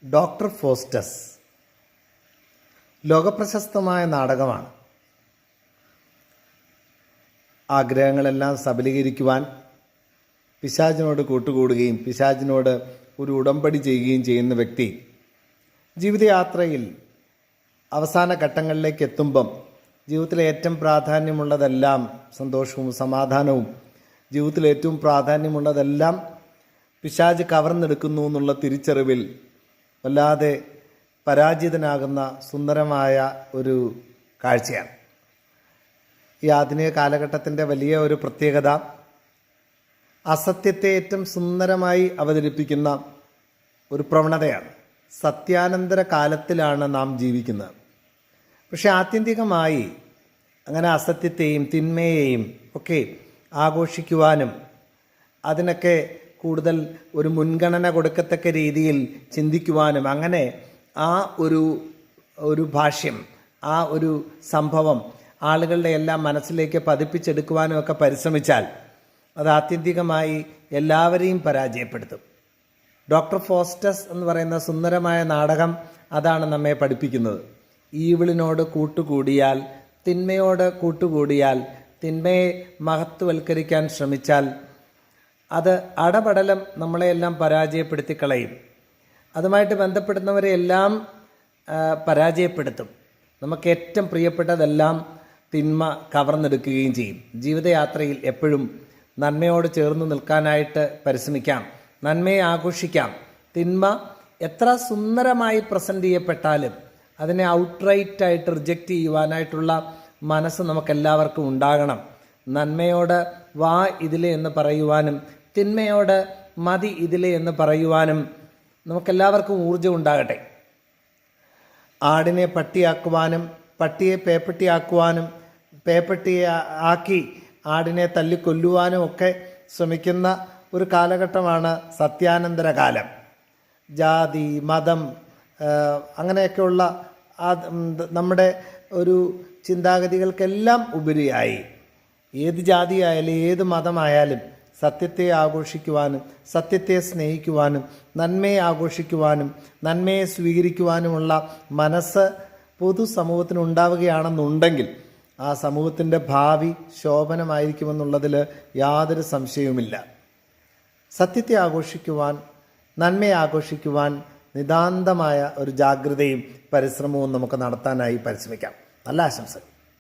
Doctor Faustus ലോകപ്രശസ്തമായ നാടകമാണ്. ആഗ്രഹങ്ങളെല്ലാം സബലീകരിക്കുവാൻ പിശാചിനോട് കൂട്ടുകൂടുകയും പിശാചിനോട് ഒരു ഉടമ്പടി ചെയ്യുകയും ചെയ്യുന്ന വ്യക്തി ജീവിതയാത്രയിൽ അവസാന ഘട്ടങ്ങളിലേക്ക് എത്തുമ്പം ജീവിതത്തിലെ ഏറ്റവും പ്രാധാന്യമുള്ളതെല്ലാം സന്തോഷവും സമാധാനവും, ജീവിതത്തിൽ ഏറ്റവും പ്രാധാന്യമുള്ളതെല്ലാം പിശാച് കവർന്നെടുക്കുന്നു എന്നുള്ള തിരിച്ചറിവിൽ വല്ലാതെ പരാജിതനാകുന്ന സുന്ദരമായ ഒരു കാഴ്ചയാണ്. ഈ ആധുനിക കാലഘട്ടത്തിൻ്റെ വലിയ ഒരു പ്രത്യേകത അസത്യത്തെ ഏറ്റവും സുന്ദരമായി അവതരിപ്പിക്കുന്ന ഒരു പ്രവണതയാണ്. സത്യാനന്തര കാലത്തിലാണ് നാം ജീവിക്കുന്നത്. പക്ഷെ ആത്യന്തികമായി അങ്ങനെ അസത്യത്തെയും തിന്മയെയും ഒക്കെ ആഘോഷിക്കുവാനും അതിനൊക്കെ കൂടുതൽ ഒരു മുൻഗണന കൊടുക്കത്തക്ക രീതിയിൽ ചിന്തിക്കുവാനും അങ്ങനെ ആ ഒരു ഭാഷ്യം, ആ ഒരു സംഭവം ആളുകളുടെ എല്ലാം മനസ്സിലേക്ക് പതിപ്പിച്ചെടുക്കുവാനും ഒക്കെ പരിശ്രമിച്ചാൽ അത് ആത്യന്തികമായി എല്ലാവരെയും പരാജയപ്പെടുത്തും. ഡോക്ടർ ഫോസ്റ്റസ് എന്ന് പറയുന്ന സുന്ദരമായ നാടകം അതാണ് നമ്മെ പഠിപ്പിക്കുന്നത്. ഈവിളിനോട് കൂട്ടുകൂടിയാൽ, തിന്മയോട് കൂട്ടുകൂടിയാൽ, തിന്മയെ മഹത്വവൽക്കരിക്കാൻ ശ്രമിച്ചാൽ അത് അടപടലം നമ്മളെയെല്ലാം പരാജയപ്പെടുത്തി കളയും. അതുമായിട്ട് ബന്ധപ്പെടുന്നവരെയെല്ലാം പരാജയപ്പെടുത്തും. നമുക്ക് ഏറ്റവും പ്രിയപ്പെട്ടതെല്ലാം തിന്മ കവർന്നെടുക്കുകയും ചെയ്യും. ജീവിതയാത്രയിൽ എപ്പോഴും നന്മയോട് ചേർന്ന് നിൽക്കാനായിട്ട് പരിശ്രമിക്കാം, നന്മയെ ആഘോഷിക്കാം. തിന്മ എത്ര സുന്ദരമായി പ്രസൻറ്റ് ചെയ്യപ്പെട്ടാലും അതിനെ ഔട്ട്റൈറ്റായിട്ട് റിജക്റ്റ് ചെയ്യുവാനായിട്ടുള്ള മനസ്സ് നമുക്കെല്ലാവർക്കും ഉണ്ടാകണം. നന്മയോട് വാ ഇതിലെ എന്ന് പറയുവാനും തിന്മയോട് മതി ഇതിലെ എന്ന് പറയുവാനും നമുക്കെല്ലാവർക്കും ഊർജ്ജം ഉണ്ടാകട്ടെ. ആടിനെ പട്ടിയാക്കുവാനും പട്ടിയെ പേപ്പട്ടിയാക്കുവാനും പേപ്പട്ടിയെ ആക്കി ആടിനെ തല്ലിക്കൊല്ലുവാനും ഒക്കെ ശ്രമിക്കുന്ന ഒരു കാലഘട്ടമാണ് സത്യാനന്തര കാലം. ജാതി, മതം, അങ്ങനെയൊക്കെയുള്ള നമ്മുടെ ഒരു ചിന്താഗതികൾക്കെല്ലാം ഉപരിയായി ഏത് ജാതിയായാലും ഏത് മതമായാലും സത്യത്തെ ആഘോഷിക്കുവാനും സത്യത്തെ സ്നേഹിക്കുവാനും നന്മയെ ആഘോഷിക്കുവാനും നന്മയെ സ്വീകരിക്കുവാനുമുള്ള മനസ്സ് പൊതുസമൂഹത്തിന് ഉണ്ടാവുകയാണെന്നുണ്ടെങ്കിൽ ആ സമൂഹത്തിൻ്റെ ഭാവി ശോഭനമായിരിക്കുമെന്നുള്ളതിൽ യാതൊരു സംശയവുമില്ല. സത്യത്തെ ആഘോഷിക്കുവാൻ, നന്മയെ ആഘോഷിക്കുവാൻ നിതാന്തമായ ഒരു ജാഗ്രതയും പരിശ്രമവും നമുക്ക് നടത്താനായി പരിശ്രമിക്കാം. നല്ല ആശംസകൾ.